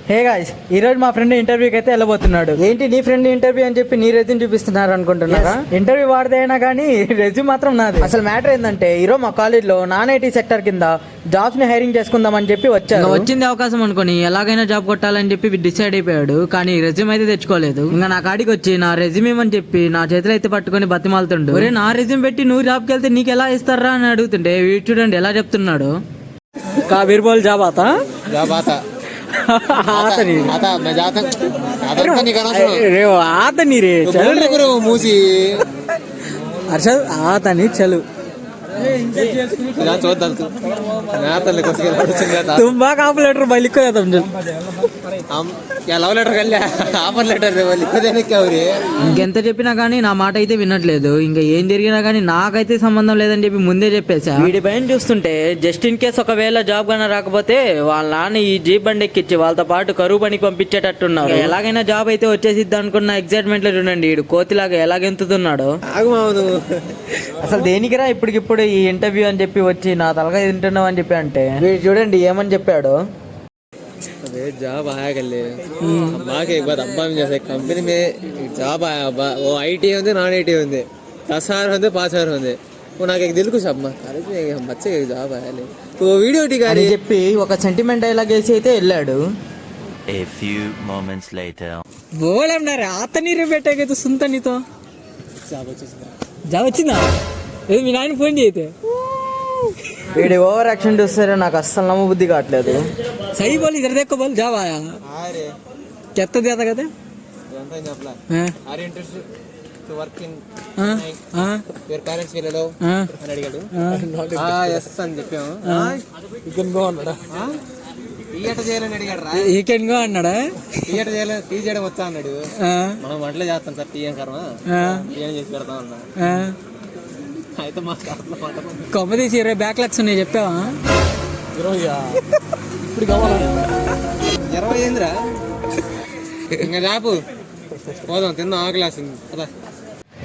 Hey guys, ఈ రోజు మా ఫ్రెండ్ ఇంటర్వ్యూకి అయితే వెళ్ళబోతున్నాడు. ఏంటి నీ ఫ్రెండ్ ఇంటర్వ్యూ అని చెప్పి నీ రెజ్యూమ్ చూపిస్తున్నారు అనుకుంటున్నారా? ఇంటర్వ్యూ వాడిదైనా కానీ రెజ్యూమ్ మాత్రం నాది. అసలు మ్యాటర్ ఏంటంటే ఈరోజు మా కాలేజ్ లో నాన్ ఐటీ సెక్టర్ కింద జాబ్స్ ని హైరింగ్ చేసుకుందాం అని చెప్పి వచ్చారు. వచ్చింది అవకాశం అనుకుని ఎలాగైనా జాబ్ కొట్టాలని చెప్పి డిసైడ్ అయిపోయాడు. కానీ రెజ్యూమ్ అయితే తెచ్చుకోలేదు. ఇంకా నా కాడికి వచ్చి నా రెజ్యూమ్ ఏమని చెప్పి నా చేతులు అయితే పట్టుకొని బతిమాలుతుండు. ఒరే నా రెజ్యూమ్ పెట్టి నువ్వు జాబ్కి వెళ్తే నీకు ఎలా ఇస్తారా అని అడుగుతుంటే వీడు చూడండి ఎలా చెప్తున్నాడు. కాబీర్బోల్ జాబ్ ఆతా आता नहीं आता मैं जाता आता नहीं करना रे आता नहीं रे चल रे मूसी अर्षद आता नहीं चलो तुम बाग आप लेटर भाई लिखो जाता हम क्या लव लेटर कर लिया ఆఫర్ లెటర్ लिखो देने क्या हो रही है ఇంకెంత చెప్పినా కానీ నా మాట అయితే వినట్లేదు. ఇంకా ఏం జరిగినా కానీ నాకైతే సంబంధం లేదని చెప్పి ముందే చెప్పేసా. వీడి పైన చూస్తుంటే జస్ట్ ఇన్ కేస్ ఒకవేళ జాబ్ గానే రాకపోతే వాళ్ళ నాన్న ఈ జీప్ బండి ఎక్కిచ్చి వాళ్ళతో పాటు కరువు పనికి పంపించేటట్టున్నారు. ఎలాగైనా జాబ్ అయితే వచ్చేసిద్ది అనుకున్న ఎగ్జైట్మెంట్ లో చూడండి వీడు కోతిలాగా ఎలాగెంతుతున్నాడు. అసలు దేనికిరా ఇప్పటికిప్పుడు ఈ ఇంటర్వ్యూ అని చెప్పి వచ్చి నా తలగా తింటున్నావు అని చెప్పి అంటే వీడు చూడండి ఏమని చెప్పాడు. अबे जॉब आया कर ले अब्बा के एक बार अब्बा में जैसे कंपनी में जॉब आया अब्बा वो आईटी होंगे नॉन आईटी होंगे 10,000 होंगे 5,000 होंगे वो నాకు एक दिल कुछ అమ్మా కాలేజ్ में बच्चे के जॉब आया ले तो वीडियो टिका అని చెప్పి ఒక సెంటిమెంట్ డైలాగ్ వేసి అయితే వెళ్ళాడు. A few moments later बोले ना रे आता नहीं रे बेटा के तो सुनता नहीं तो జాబ్ వచ్చిందా ఏది మీ నాయన ఫోన్ చేయతే వీడి ఓవర్ యాక్షన్ చూస్తారే నాకు అస్సలు నమ్మబుద్ధి కావట్లేదు. सही बोल इधर देखो बोल जाओ आया अरे कितना दिया था कहते जानता नहीं अपना are interested to work in your parents will allow అని అడిగాడు. yes అని చెప్పాము. యు కెన్ గో అన్నాడా థియేటర్ చేయాలని అడిగాడు రా. యు కెన్ గో అన్నాడా థియేటర్ చేయాలని టీ చేయడం వచ్చా అన్నాడు. మనం వంటలే చేస్తాం సార్ టీ ఏం కర్మ ఏం చేసి పెడతాం అన్నా. అయితే మా కొమ్మ తీసి 20 బ్యాక్లాగ్స్ ఉన్నాయి చెప్పావా? 20 ఏంద్రా ఇంకా చాపు పోదాం తిందాం ఆకలేస్తుంది కదా.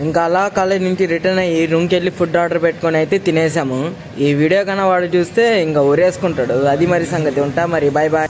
ఇంకా అలా కాలేజ్ నుంచి రిటర్న్ అయ్యి రూమ్కి వెళ్ళి ఫుడ్ ఆర్డర్ పెట్టుకొని అయితే తినేసాము. ఈ వీడియో కన్నా వాడు చూస్తే ఇంకా ఊరేసుకుంటాడు. అది మరి సంగతి. ఉంటా మరి, బాయ్ బాయ్.